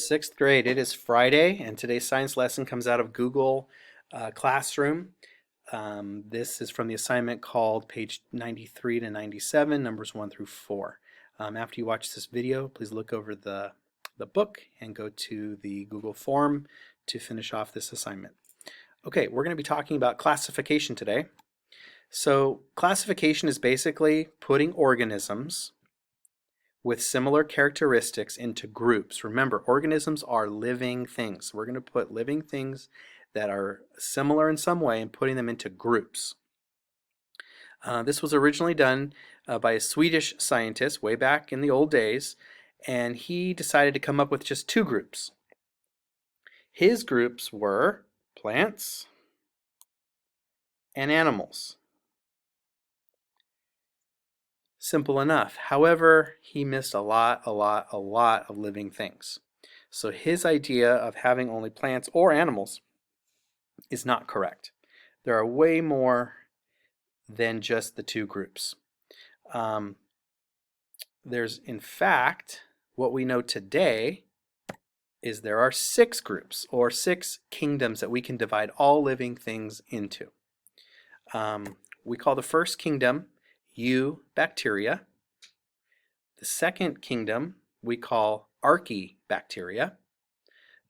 6th grade. It is Friday, and today's science lesson comes out of Google Classroom. This is from the assignment called page 93 to 97, numbers 1 through 4. After you watch this video, please look over the book and go to the Google form to finish off this assignment. Okay, we're going to be talking about classification today. So classification is basically putting organisms with similar characteristics into groups. Remember, organisms are living things. We're going to put living things that are similar in some way and putting them into groups. This was originally done by a Swedish scientist way back in the old days, and he decided to come up with just two groups. His groups were plants and animals. Simple enough. However, he missed a lot of living things. So his idea of having only plants or animals is not correct. There are way more than just the two groups. There's, in fact, what we know today is there are 6 groups or 6 kingdoms that we can divide all living things into. We call the first kingdom Eubacteria. The second kingdom we call Archaebacteria.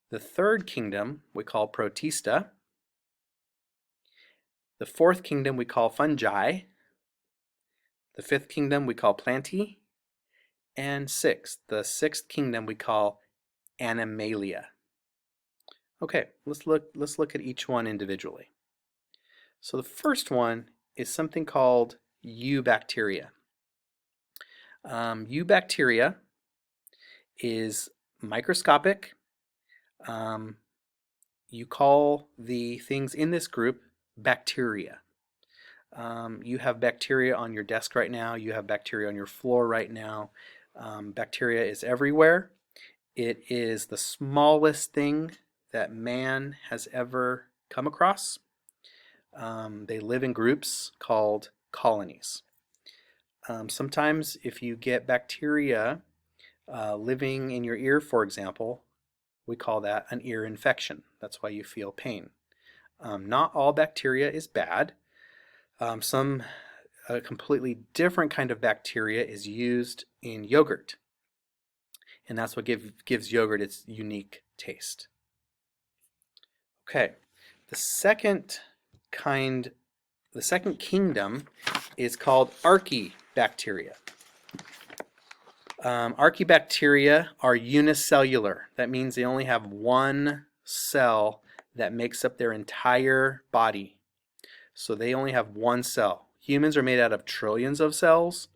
The third kingdom we call Protista. The fourth kingdom we call Fungi. The fifth kingdom we call Plantae. And the sixth kingdom we call Animalia. Okay, let's look at each one individually. So the first one is something called Eubacteria. Eubacteria is microscopic. You call the things in this group bacteria. You have bacteria on your desk right now. You have bacteria on your floor right now. Bacteria is everywhere. It is the smallest thing that man has ever come across. They live in groups called colonies. Sometimes if you get bacteria living in your ear, for example, we call that an ear infection. That's why you feel pain. Not all bacteria is bad. A completely different kind of bacteria is used in yogurt, and that's what gives yogurt its unique taste. Okay, the second kingdom is called Archaebacteria. Archaebacteria are unicellular. That means they only have one cell that makes up their entire body. So they only have one cell. Humans are made out of trillions of cells.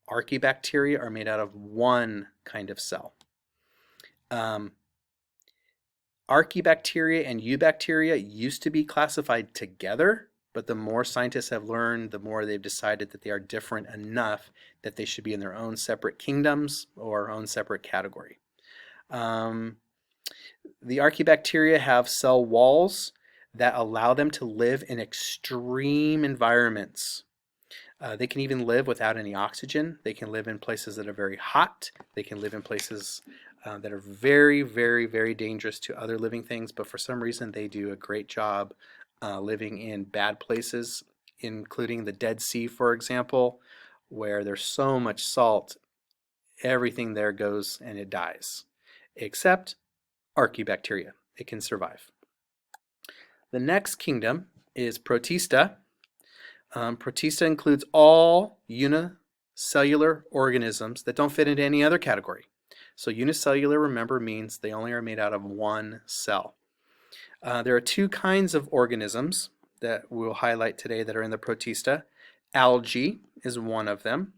Archaebacteria are made out of one kind of cell. Archaebacteria and Eubacteria used to be classified together, but the more scientists have learned, the more they've decided that they are different enough that they should be in their own separate kingdoms or own separate category. The Archaebacteria have cell walls that allow them to live in extreme environments. They can even live without any oxygen. They can live in places that are very hot. They can live in places that are very, very, very dangerous to other living things, but for some reason they do a great job living in bad places, including the Dead Sea, for example, where there's so much salt, everything there goes and it dies, except Archaebacteria. It can survive. The next kingdom is Protista. Protista includes all unicellular organisms that don't fit into any other category. So unicellular, remember, means they only are made out of one cell. There are two kinds of organisms that we'll highlight today that are in the Protista. Algae is one of them,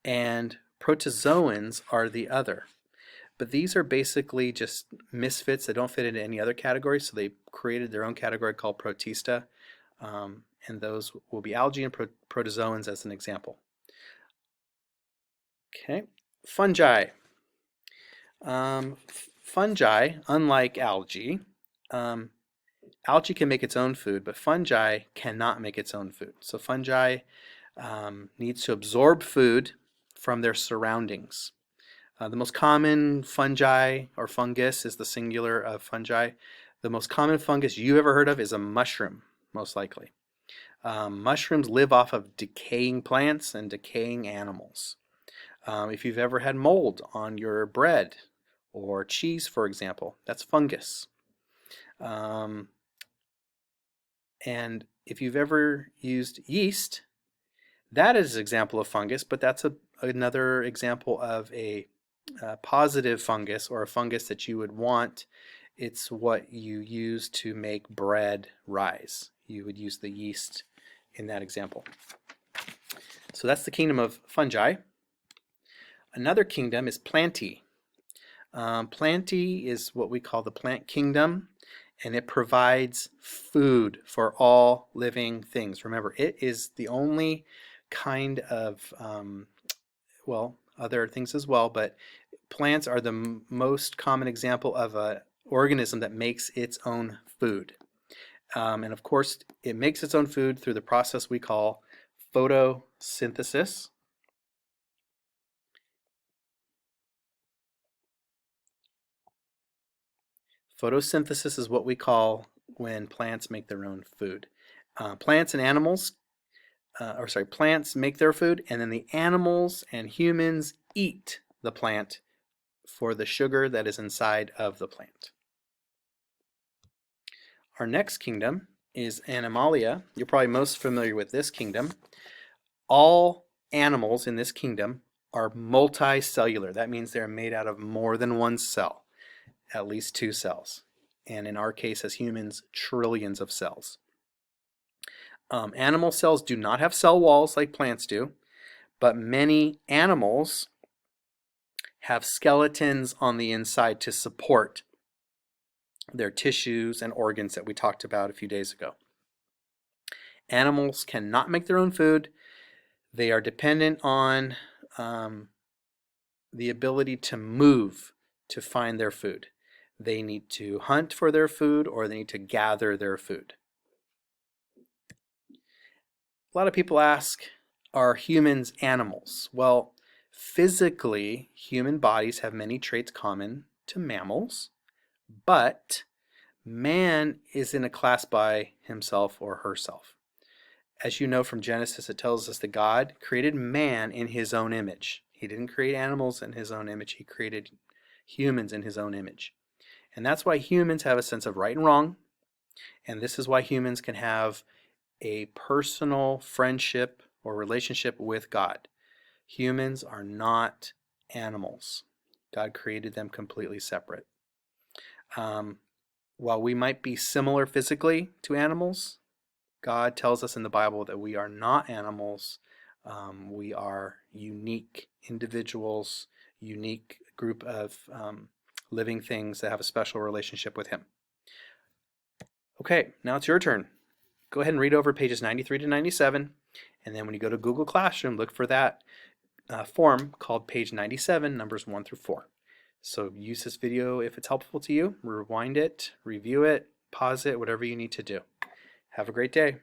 and protozoans are the other. But these are basically just misfits that don't fit into any other category, so they created their own category called Protista, and those will be algae and protozoans as an example. Okay, fungi. Fungi, unlike algae, algae can make its own food, but fungi cannot make its own food. So fungi needs to absorb food from their surroundings. The most common fungi or fungus is the singular of fungi. The most common fungus you ever heard of is a mushroom, most likely. Mushrooms live off of decaying plants and decaying animals. If you've ever had mold on your bread or cheese, for example, that's fungus. And if you've ever used yeast, that is an example of fungus, but that's another example of a positive fungus, or a fungus that you would want. It's what you use to make bread rise. You would use the yeast in that example. So that's the kingdom of fungi. Another kingdom is plantae. Plantae is what we call the plant kingdom, and it provides food for all living things. Remember, it is the only kind of, well, other things as well, but plants are the most common example of an organism that makes its own food. And of course, it makes its own food through the process we call photosynthesis. Photosynthesis is what we call when plants make their own food. Plants and animals, plants make their food, and then the animals and humans eat the plant for the sugar that is inside of the plant. Our next kingdom is Animalia. You're probably most familiar with this kingdom. All animals in this kingdom are multicellular. That means they're made out of more than one cell, at least 2 cells. And in our case as humans, trillions of cells. Animal cells do not have cell walls like plants do, but many animals have skeletons on the inside to support their tissues and organs that we talked about a few days ago. Animals cannot make their own food. They are dependent on the ability to move to find their food. They need to hunt for their food, or they need to gather their food. A lot of people ask, are humans animals? Well, physically, human bodies have many traits common to mammals, but man is in a class by himself or herself. As you know from Genesis, it tells us that God created man in his own image. He didn't create animals in his own image. He created humans in his own image. And that's why humans have a sense of right and wrong. And this is why humans can have a personal friendship or relationship with God. Humans are not animals. God created them completely separate. While we might be similar physically to animals, God tells us in the Bible that we are not animals. We are unique individuals, unique group of living things that have a special relationship with Him. Okay, now it's your turn. Go ahead and read over pages 93 to 97, and then when you go to Google Classroom, look for that form called page 97, numbers 1 through 4. So use this video if it's helpful to you. Rewind it, review it, pause it, whatever you need to do. Have a great day.